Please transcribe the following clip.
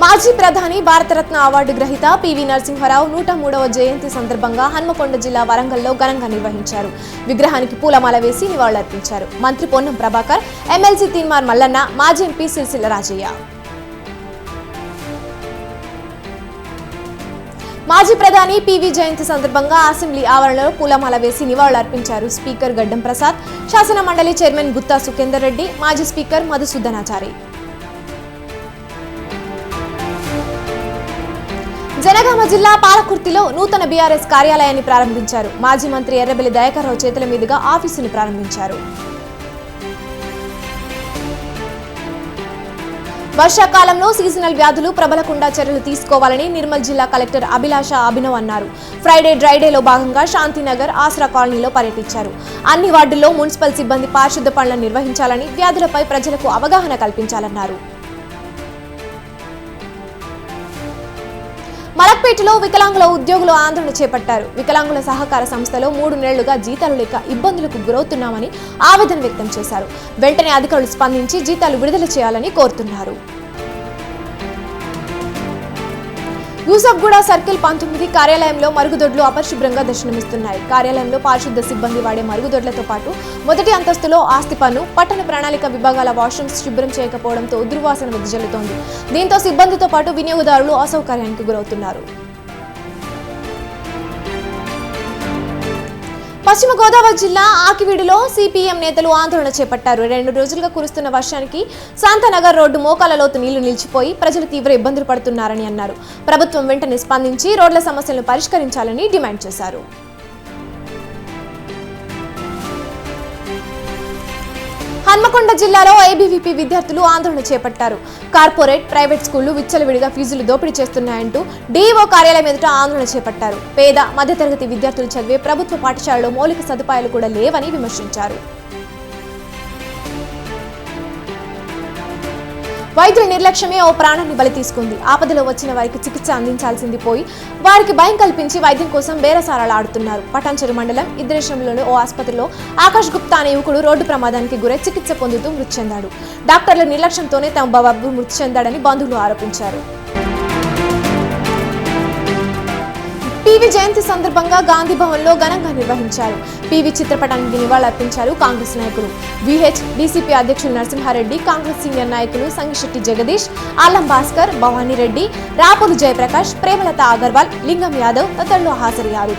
మాజీ ప్రధాని భారతరత్న అవార్డు గ్రహీత పివి నరసింహారావు 103వ జయంతి సందర్భంగా హన్మకొండ జిల్లా వరంగల్లో ఘనంగా నిర్వహించారు. విగ్రహానికి పూలమాల వేసి నివాళులర్పించారు. మంత్రి పొన్నం ప్రభాకర్, ఎమ్మెల్సీ తీన్మార్ మల్లన్న, మాజీ ఎంపీ సిరిసిల్ల రాజయ్య. మాజీ ప్రధాని పివి జయంతి సందర్భంగా అసెంబ్లీ ఆవరణలో పూలమాల వేసి నివాళులర్పించారు. స్పీకర్ గడ్డం ప్రసాద్, శాసన మండలి చైర్మన్ గుత్తా సుఖేందర్ రెడ్డి, మాజీ స్పీకర్ మధుసూదనాచారి. జనగామ జిల్లా పాలకుర్తిలో నూతన బీఆర్ఎస్ కార్యాలయాన్ని ప్రారంభించారు. మాజీ మంత్రి ఎర్రబెల్లి దయాకర్రావు చేతుల మీదుగా ఆఫీసును ప్రారంభించారు. వర్షాకాలంలో సీజనల్ వ్యాధులు ప్రబలకుండా చర్యలు తీసుకోవాలని నిర్మల్ జిల్లా కలెక్టర్ అభిలాష అభినవ్ అన్నారు. ఫ్రైడే డ్రైడేలో భాగంగా శాంతినగర్, ఆసరా కాలనీలో పర్యటించారు. అన్ని వార్డుల్లో మున్సిపల్ సిబ్బంది పారిశుద్ధ పనులను నిర్వహించాలని, వ్యాధులపై ప్రజలకు అవగాహన కల్పించాలన్నారు. మలక్పేటలో వికలాంగుల ఉద్యోగులు ఆందోళన చేపట్టారు. వికలాంగుల సహకార సంస్థలో 3 నెలలుగా జీతాలు లేక ఇబ్బందులకు గురవుతున్నామని ఆవేదన వ్యక్తం చేశారు. వెంటనే అధికారులు స్పందించి జీతాలు విడుదల చేయాలని కోరుతున్నారు. యూసఫ్గూడ సర్కిల్ 19 కార్యాలయంలో మరుగుదొడ్లు అపరిశుభ్రంగా దర్శనమిస్తున్నాయి. కార్యాలయంలో పారిశుద్ధ సిబ్బంది వాడే మరుగుదొడ్లతో పాటు మొదటి అంతస్తులో ఆస్తి పన్ను, పట్టణ ప్రణాళిక విభాగాల వాష్రూమ్స్ శుభ్రం చేయకపోవడంతో దుర్వాసన వెదజల్లుతోంది. దీంతో సిబ్బందితో పాటు వినియోగదారులు అసౌకర్యానికి గురవుతున్నారు. పశ్చిమ గోదావరి జిల్లా ఆకివీడులో సిపిఎం నేతలు ఆందోళన చేపట్టారు. 2 రోజులుగా కురుస్తున్న వర్షానికి శాంతనగర్ రోడ్డు మోకాల లోతు నీళ్లు నిలిచిపోయి ప్రజలు తీవ్ర ఇబ్బందులు పడుతున్నారని అన్నారు. ప్రభుత్వం వెంటనే స్పందించి రోడ్ల సమస్యలను పరిష్కరించాలని డిమాండ్ చేశారు. హన్మకొండ జిల్లాలో ఏబీవీపీ విద్యార్థులు ఆందోళన చేపట్టారు. కార్పొరేట్, ప్రైవేట్ స్కూళ్లు విచ్చలవిడిగా ఫీజులు దోపిడీ చేస్తున్నాయంటూ డీఈఓ కార్యాలయం ఎదుట ఆందోళన చేపట్టారు. పేద, మధ్యతరగతి విద్యార్థులు చదివే ప్రభుత్వ పాఠశాలలో మౌలిక సదుపాయాలు కూడా లేవని విమర్శించారు. వైద్యుల నిర్లక్ష్యమే ఓ ప్రాణాన్ని బలి తీసుకుంది. ఆపదలో వచ్చిన వారికి చికిత్స అందించాల్సింది పోయి వారికి భయం కల్పించి వైద్యం కోసం బేరసారాలు ఆడుతున్నారు. పటాన్చెరు మండలం ఇద్రేశంలోని ఓ ఆసుపత్రిలో ఆకాష్ గుప్తా అనే యువకుడు రోడ్డు ప్రమాదానికి గురై చికిత్స పొందుతూ మృతి చెందాడు. డాక్టర్ల నిర్లక్ష్యంతోనే తమ బాబు మృతి చెందాడని బంధువులు ఆరోపించారు. పివి జయంతి సందర్భంగా గాంధీ భవన్ లో ఘనంగా నిర్వహించారు. పివి చిత్రపటానికి నివాళులర్పించారు కాంగ్రెస్ నాయకులు. విహెచ్ డీసీపీ అధ్యక్షులు నరసింహారెడ్డి, కాంగ్రెస్ సీనియర్ నాయకులు సంగిశెట్టి జగదీష్, ఆలం భాస్కర్, భవానీ రెడ్డి, రాపులు జయప్రకాష్, ప్రేమలత అగర్వాల్, లింగం యాదవ్ తదితరులు హాజరయ్యారు.